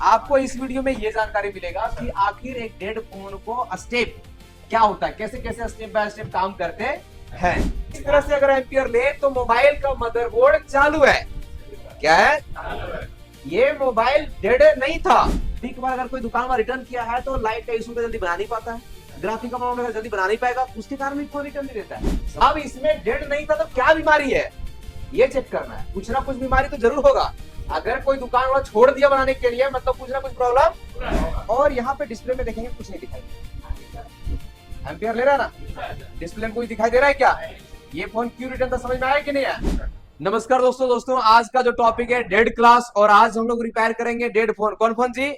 आपको इस वीडियो में ये जानकारी मिलेगा कि आखिर एक डेड फोन को स्टेप क्या होता है, कैसे कैसे स्टेप बाय स्टेप काम करते हैं। इस तरह से अगर एम्पियर ले तो मोबाइल का मदरबोर्ड चालू है। क्या है? ये मोबाइल डेड नहीं था। एक बार अगर कोई दुकान में रिटर्न किया है तो लाइट का इशू तो जल्दी बना नहीं पाता है, ग्राफिक का प्रॉब्लम जल्दी बना नहीं पाएगा, उसके कारण भी फोन रिटर्न नहीं देता है। अब इसमें डेड नहीं था तो क्या बीमारी है ये चेक करना है। कुछ ना कुछ बीमारी तो जरूर होगा। अगर कोई दुकान वाला छोड़ दिया बनाने के लिए मतलब कुछ ना कुछ प्रॉब्लम। और यहाँ पे डिस्प्ले में देखेंगे कुछ नहीं दिखाई देगा। एम्पियर ले रहा है ना, डिस्प्ले में कुछ दिखाई दे रहा है क्या? ये फोन क्यों रिटर्न था समझ में आया कि नहीं है? नमस्कार दोस्तों, आज का जो टॉपिक है डेड क्लास, और आज हम लोग रिपेयर करेंगे डेड फोन। कौन फोन जी?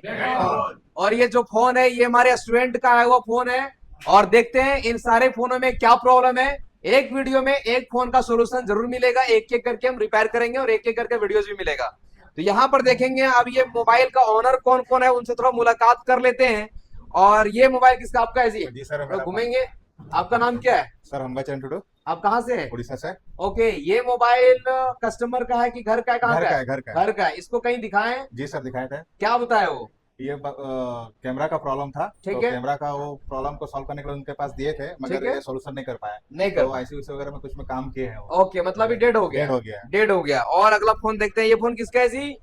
और ये जो फोन है ये हमारे स्टूडेंट का है वो फोन है, और देखते हैं इन सारे फोनों में क्या प्रॉब्लम है। एक वीडियो में एक फोन का सोल्यूशन जरूर मिलेगा, एक एक करके हम रिपेयर करेंगे और एक एक करके वीडियोस भी मिलेगा। तो यहाँ पर देखेंगे अब ये मोबाइल का ओनर कौन कौन है, उनसे थोड़ा मुलाकात कर लेते हैं। और ये मोबाइल किसका? आपका है जी? जी सर, तो घूमेंगे। आपका नाम क्या है? सर हम बचन टुडू, आप कहाँ से हैं? उड़ीसा से। ओके, ये मोबाइल कस्टमर का है कि घर का है? कहाँ घर का का है? है, घर का है। घर का है। इसको कहीं दिखाएं? जी सर दिखाए थे। क्या बताया वो? ये कैमरा का प्रॉब्लम था, ठीक तो है। कैमरा का वो प्रॉब्लम को सॉल्व करने के लिए उनके पास दिए थे, ठीक मगर है। ये सोल्यूशन नहीं कर पाया। नहीं कर तो पाए। आईसीयू वगैरह में कुछ में काम किए हैं वो। ओके, मतलब अभी डेड हो गया। डेड हो गया है। डेड हो गया। और अगला फोन देखते हैं। ये फोन किसका है जी?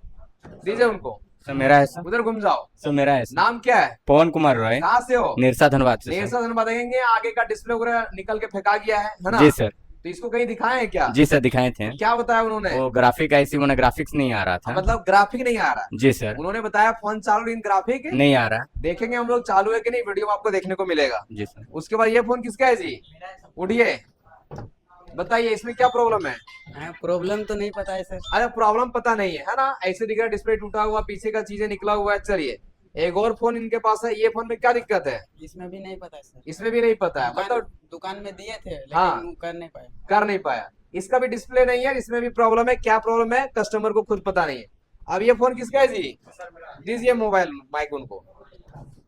दीजिए उनको। सर मेरा है सर। उधर घूम जाओ। सर मेरा है सर। नाम क्या है? पवन कुमार रॉय, कहाँ से हो? निरसा धनबाद से देर सर। से बताएंगे। आगे का डिस्प्ले वगैरह निकल के फेंका गया है ना? जी सर। तो इसको कहीं दिखाए हैं क्या? जी सर दिखाए थे। क्या बताया उन्होंने? वो ग्राफिक ऐसी मैंने ग्राफिक्स नहीं आ रहा था। मतलब ग्राफिक नहीं आ रहा? जी सर। उन्होंने बताया फोन चालू लेकिन ग्राफिक नहीं आ रहा। देखेंगे हम लोग चालू है कि नहीं, वीडियो में आपको देखने को मिलेगा। जी सर। उसके बाद ये फोन किसका है जी? उठिए, बताइए इसमें क्या प्रॉब्लम है? प्रॉब्लम तो नहीं पता है सर। अरे प्रॉब्लम पता नहीं है ना? ऐसे दिख रहा है डिस्प्ले टूटा हुआ, पीछे का चीजें निकला हुआ है। चलिए, एक और फोन इनके पास है। ये फोन में क्या दिक्कत है? इसमें भी नहीं पता है सर। इसमें भी नहीं पता है, मतलब दुकान में दिए थे लेकिन हाँ। वो कर नहीं पाए। कर नहीं पाया। इसका भी डिस्प्ले नहीं है, इसमें भी प्रॉब्लम है। क्या प्रॉब्लम है कस्टमर को खुद पता नहीं है। अब ये फोन किसका है जी? दीजिए मोबाइल माइक उनको।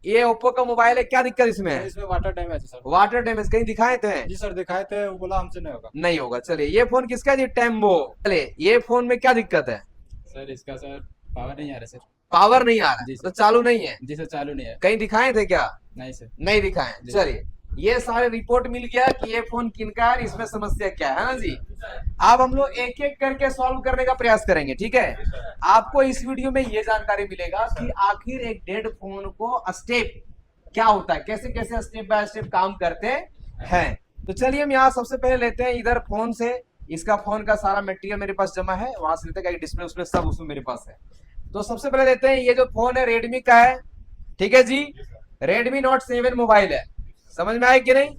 ये ओप्पो का मोबाइल है। क्या दिक्कत इसमें है? इसमें वाटर डैमेज है सर। वाटर डैमेज कहीं दिखाए थे? जी सर दिखाए थे, वो बोला हमसे नहीं होगा। नहीं होगा। चलिए, ये फोन किसका है जी? टेम्बो। चलिए, ये फोन में क्या दिक्कत है? सर इसका सर पावर नहीं आ रहा सर। पावर नहीं आ रहा जी है सर। तो चालू नहीं है? जी सर चालू नहीं है। कहीं दिखाए थे क्या? नहीं सर। नहीं दिखाए। जी। चलिए, ये सारे रिपोर्ट मिल गया कि ये फोन किनका है, इसमें समस्या क्या है ना जी? अब हम लोग एक एक करके सॉल्व करने का प्रयास करेंगे, ठीक है? आपको इस वीडियो में ये जानकारी मिलेगा कि आखिर एक डेड फोन को स्टेप क्या होता है, कैसे कैसे स्टेप बाय स्टेप काम करते हैं। तो चलिए, हम यहाँ सबसे पहले लेते हैं इधर फोन से। इसका फोन का सारा मटेरियल मेरे पास जमा है, वहां से लेते हैं डिस्प्ले उस्प्ले सब उसमें मेरे पास है। तो सबसे पहले लेते हैं, ये जो फोन है रेडमी का है, ठीक है जी? रेडमी नोट 7 मोबाइल है। समझ में आया कि नहीं?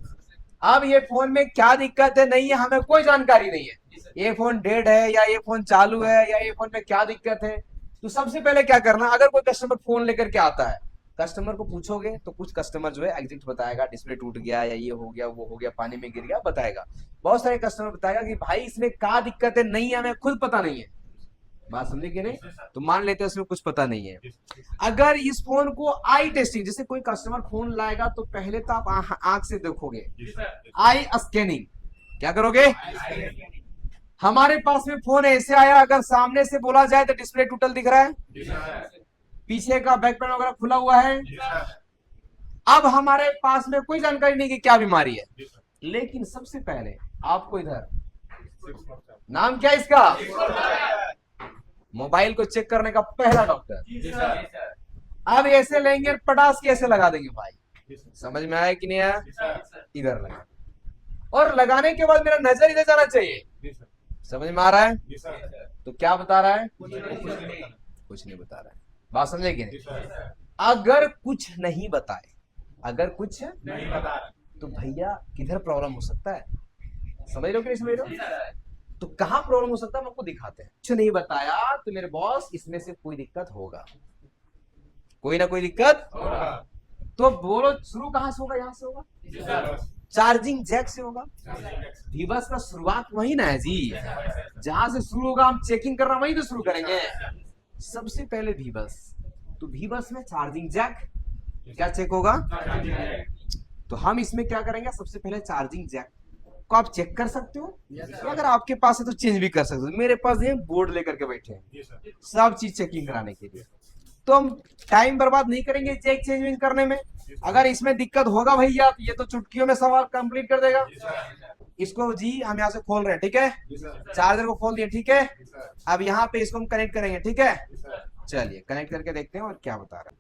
अब ये फोन में क्या दिक्कत है नहीं है हमें कोई जानकारी नहीं है। ये फोन डेड है या ये फोन चालू है या ये फोन में क्या दिक्कत है। तो सबसे पहले क्या करना, अगर कोई कस्टमर फोन लेकर के आता है, कस्टमर को पूछोगे तो कुछ कस्टमर जो है एग्जैक्ट बताएगा, डिस्प्ले टूट गया या ये हो गया वो हो गया, पानी में गिर गया, बताएगा। बहुत सारे कस्टमर बताएगा कि भाई इसमें क्या दिक्कत है नहीं है, हमें खुद पता नहीं है। बात समझे कि नहीं? तो मान लेते हैं उसमें कुछ पता नहीं है। अगर इस फोन को आई टेस्टिंग, जैसे कोई कस्टमर फोन लाएगा तो पहले तो आप आंख से देखोगे, आई स्कैनिंग। क्या करोगे? हमारे पास में फोन ऐसे आया, अगर सामने से बोला जाए तो डिस्प्ले टूटल दिख रहा है, पीछे का बैक पैनल वगैरह खुला हुआ है। अब हमारे पास में कोई जानकारी नहीं कि क्या बीमारी है, लेकिन सबसे पहले आपको इधर नाम क्या है इसका? मोबाइल को चेक करने का पहला डॉक्टर। अब ऐसे लेंगे पटास के ऐसे लगा देंगे भाई। समझ में आया कि नहीं आया? इधर लगा, और लगाने के बाद मेरा नजर इधर जाना चाहिए। समझ में आ रहा है? तो क्या बता रहा है? कुछ नहीं बता रहा है। बात समझे कि नहीं? अगर कुछ नहीं बताए, अगर कुछ नहीं बताए तो भैया किधर प्रॉब्लम हो सकता है? समझ रहे हो कि नहीं समझ रहे हो? तो कहाँ प्रॉब्लम हो सकता है हम आपको दिखाते हैं। कुछ नहीं बताया तो मेरे बॉस इसमें से कोई दिक्कत होगा, कोई ना कोई दिक्कत होगा। तो बोलो शुरू कहाँ से होगा? यहाँ से होगा, चार्जिंग जैक से होगा। वीबस का शुरुआत वही ना है जी, जहां से शुरू होगा हम चेकिंग करना वहीं तो शुरू करेंगे। सबसे पहले वीबस, तो वीबस में चार्जिंग जैक क्या चेक होगा? तो हम इसमें क्या करेंगे, सबसे पहले चार्जिंग जैक को आप चेक कर सकते हो, अगर आपके पास है तो चेंज भी कर सकते हो। मेरे पास ये बोर्ड लेकर के बैठे हैं सब चीज चेकिंग कराने के लिए। तो हम टाइम बर्बाद नहीं करेंगे चेक चेंज करने में। अगर इसमें दिक्कत होगा भैया तो ये तो चुटकियों में सवाल कंप्लीट कर देगा। इसको जी हम यहाँ से खोल रहे हैं, ठीक है, चार्जर को खोल दिए, ठीक है। अब यहाँ पे इसको हम कनेक्ट करेंगे, ठीक है। चलिए कनेक्ट करके देखते हैं और क्या बता रहा है।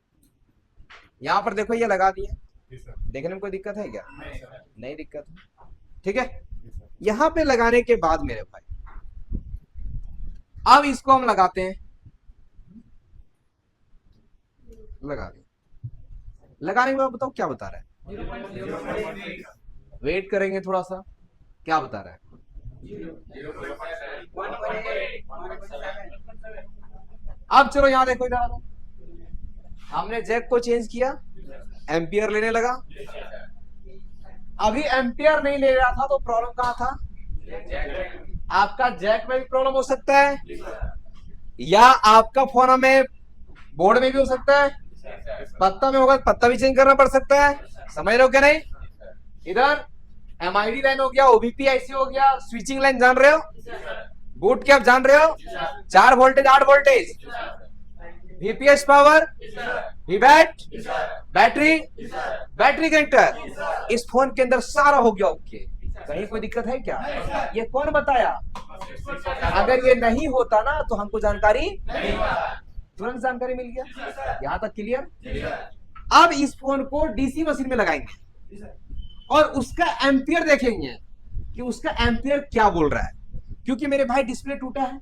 यहाँ पर देखो ये लगा दिए, देखने में कोई दिक्कत है क्या? नहीं दिक्कत है, ठीक है। यहाँ पे लगाने के बाद मेरे भाई अब इसको हम लगाते हैं, लगा दिए। लगाने के बाद बताओ क्या बता रहा है। वेट करेंगे थोड़ा सा, क्या बता रहा है। अब चलो यहां देखो, इधर आ जाओ। हमने जैक को चेंज किया, एम्पियर लेने लगा। अभी एम्पियर नहीं ले रहा था तो प्रॉब्लम कहां था? आपका जैक में भी प्रॉब्लम हो सकता है, या आपका फोन में बोर्ड में भी हो सकता है, पत्ता में होगा पत्ता भी चेंज करना पड़ सकता है। समझ रहे हो क्या? नहीं, इधर MID लाइन हो गया, OBP IC हो गया, स्विचिंग लाइन जान रहे हो, बूट कैप जान रहे हो, 4 voltage 8 voltage, VPS power, VBAT, battery connector, इस फोन के अंदर सारा हो गया ओके। कहीं कोई दिक्कत है क्या? ये कौन बताया? अगर ये नहीं होता ना तो हमको जानकारी तुरंत जानकारी मिल गया। यहां तक क्लियर। अब इस फोन को DC मशीन में लगाएंगे और उसका एम्पियर देखेंगे कि उसका एम्पियर क्या बोल रहा है। क्योंकि मेरे भाई डिस्प्ले टूटा है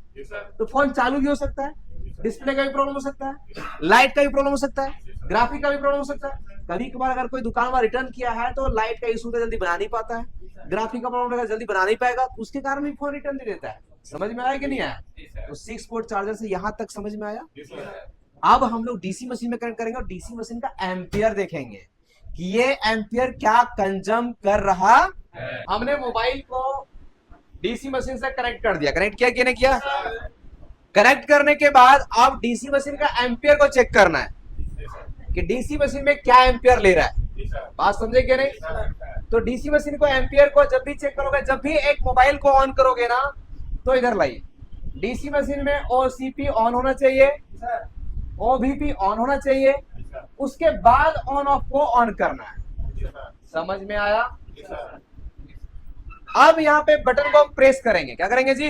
तो फोन चालू भी हो सकता है, डिस्प्ले का भी प्रॉब्लम हो सकता है, लाइट का भी प्रॉब्लम हो सकता है, ग्राफिक का भी प्रॉब्लम हो सकता है। कभी कभार अगर कोई दुकान में रिटर्न किया है तो लाइट का इशू तो जल्दी बना नहीं पाता है, ग्राफिक का प्रॉब्लम जल्दी बना नहीं पाएगा, तो उसके कारण भी फोन रिटर्न दे देता है। समझ में आया कि नहीं आया? तो 6 पोर्ट चार्जर से यहां तक समझ में आया। अब हम लोग DC मशीन में कनेक्ट करेंगे और DC मशीन का एम्पियर देखेंगे कि ये एम्पियर क्या कंज्यूम कर रहा। हमने मोबाइल को DC मशीन से कनेक्ट कर दिया, कनेक्ट किया कि नहीं किया? कनेक्ट करने के बाद अब DC मशीन का एम्पियर को चेक करना है कि DC मशीन में क्या एम्पियर ले रहा है। बात समझे क्या नहीं? तो DC मशीन को एम्पियर को जब भी चेक करोगे, जब भी एक मोबाइल को ऑन करोगे ना, तो इधर लाइए, DC मशीन में OCP ऑन होना चाहिए, OBP ऑन होना चाहिए, उसके बाद ऑन ऑफ को ऑन करना है। समझ में आया? अब यहाँ पे बटन को प्रेस करेंगे। क्या करेंगे जी?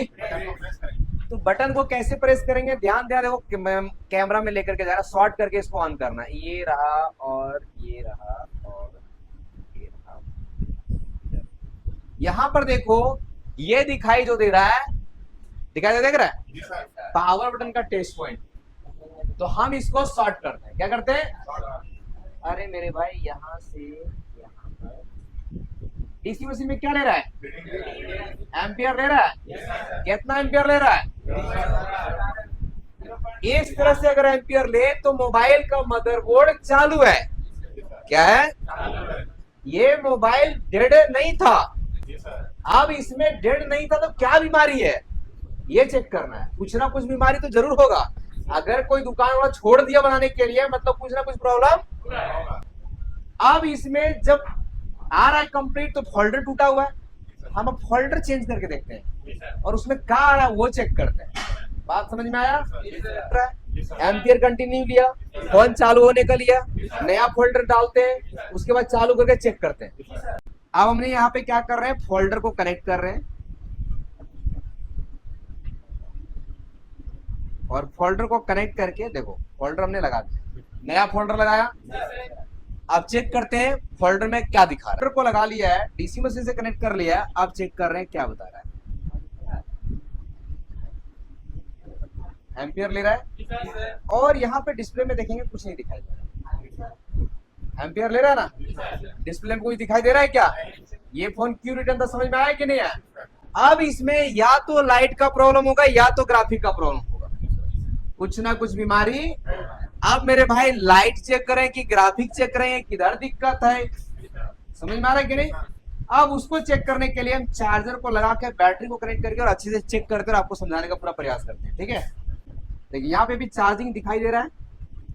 तो बटन को कैसे प्रेस करेंगे? ध्यान दिया, देखो कैमरा में लेकर के जा रहा, शॉर्ट करके इसको ऑन करना है। ये रहा और ये रहा और ये रहा। यहां पर देखो ये दिखाई जो दे रहा है, दिखाई देख रहा है, पावर बटन का टेस्ट पॉइंट। तो हम इसको शॉर्ट करते हैं। क्या करते हैं? अरे मेरे भाई यहां से यहां पर DC मशीन में क्या ले रहा है? एम्पियर ले रहा है। कितना एम्पियर ले रहा है? इस तरह से अगर एम्पियर ले तो मोबाइल का मदरबोर्ड चालू है। क्या है? ये मोबाइल डेड नहीं था। अब इसमें डेड नहीं था तो क्या बीमारी है ये चेक करना है। कुछ ना कुछ बीमारी तो जरूर होगा। अगर कोई दुकान वाला छोड़ दिया बनाने के लिए, मतलब कुछ ना कुछ प्रॉब्लम। अब इसमें जब आ रहा है कंप्लीट तो फोल्डर टूटा हुआ है। हम अब फोल्डर चेंज करके देखते हैं और उसमें क्या आ रहा है वो चेक करते हैं। बात समझ में आया? एम्पियर कंटिन्यू लिया, फोन चालू होने का लिया, नया फोल्डर डालते हैं, उसके बाद चालू करके चेक करते हैं। अब हमने यहाँ पे क्या कर रहे हैं? फोल्डर को कनेक्ट कर रहे हैं और फोल्डर को कनेक्ट करके देखो, फोल्डर हमने लगा दिया, नया फोल्डर लगाया। अब चेक करते हैं फोल्डर में क्या दिखा रहा है। फोल्डर को लगा लिया है, DC मशीन से कनेक्ट कर लिया है। अब चेक कर रहे हैं क्या बता रहा है। एम्पियर ले रहा है और यहाँ पे डिस्प्ले में देखेंगे कुछ नहीं दिखाई दे रहा। एम्पियर ले रहा है ना, डिस्प्ले में कुछ दिखाई दे रहा है क्या? ये फोन क्यों रिटर्न था? समझ में आया कि नहीं आया? अब इसमें या तो लाइट का प्रॉब्लम होगा या तो ग्राफिक का प्रॉब्लम होगा, कुछ ना कुछ बीमारी। अब मेरे भाई लाइट चेक करें कि ग्राफिक चेक करें, किधर दिक्कत है, समझ में आ रहा है कि नहीं? अब उसको चेक करने के लिए हम चार्जर को लगा के बैटरी को कनेक्ट करके और अच्छे से चेक करते और आपको समझाने का पूरा प्रयास करते हैं। ठीक है, देखिए यहाँ पे भी चार्जिंग दिखाई दे रहा है।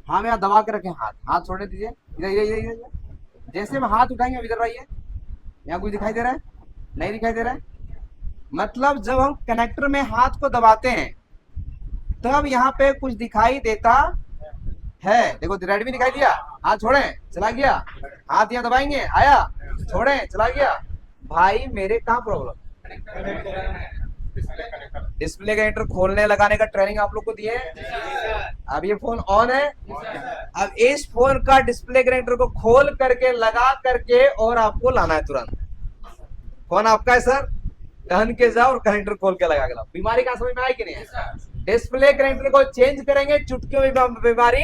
हाँ, यहाँ दबा के रखें, हाथ छोड़ने दीजिए। इधर इधर इधर जैसे हम हाथ उठाएंगे अब इधर रहिए। यहाँ कुछ दिखाई दे रहा है? नहीं दिखाई दे रहा है। मतलब जब हम कनेक्टर में हाथ को दबाते हैं तब यहाँ पे कुछ दिखाई देता है, देखो रेडमी दिखाई दिया, हाथ छोड़े चला गया, हाथ यहाँ दबाएंगे आया, छोड़े चला गया। भाई मेरे कहाँ प्रॉब्लम, डिस्प्ले कनेक्टर खोलने लगाने का ट्रेनिंग आप लोग को दिए हैं। अब ये फोन ऑन है, अब इस फोन का डिस्प्ले कनेक्टर को खोल करके लगा करके और आपको लाना है तुरंत। फोन आपका है सर, टर्न के जाओ और कनेक्टर खोल के लगा के लाओ। बीमारी का समझ में आया कि नहीं है? डिस्प्ले कनेक्टर को चेंज करेंगे, चुटकियों में बीमारी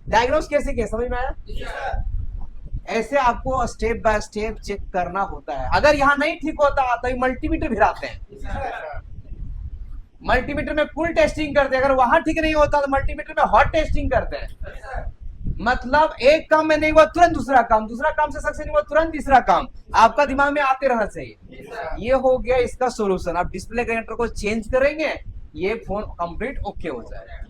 डायग्नोस कैसे किया, समझ में आया? ऐसे आपको स्टेप बाय स्टेप चेक करना होता है। अगर यहाँ नहीं ठीक होता तो मल्टीमीटर भिराते हैं, मल्टीमीटर में फुल टेस्टिंग करते हैं। अगर वहां ठीक नहीं होता तो मल्टीमीटर में हॉट टेस्टिंग करते हैं। मतलब एक काम में नहीं हुआ तुरंत दूसरा काम, दूसरा काम से सक्सेस नहीं हुआ तुरंत तीसरा काम, आपका दिमाग में आते रहना चाहिए। ये हो गया इसका सोल्यूशन। आप डिस्प्ले कनेक्टर को चेंज करेंगे, ये फोन कंप्लीट ओके हो जाएगा।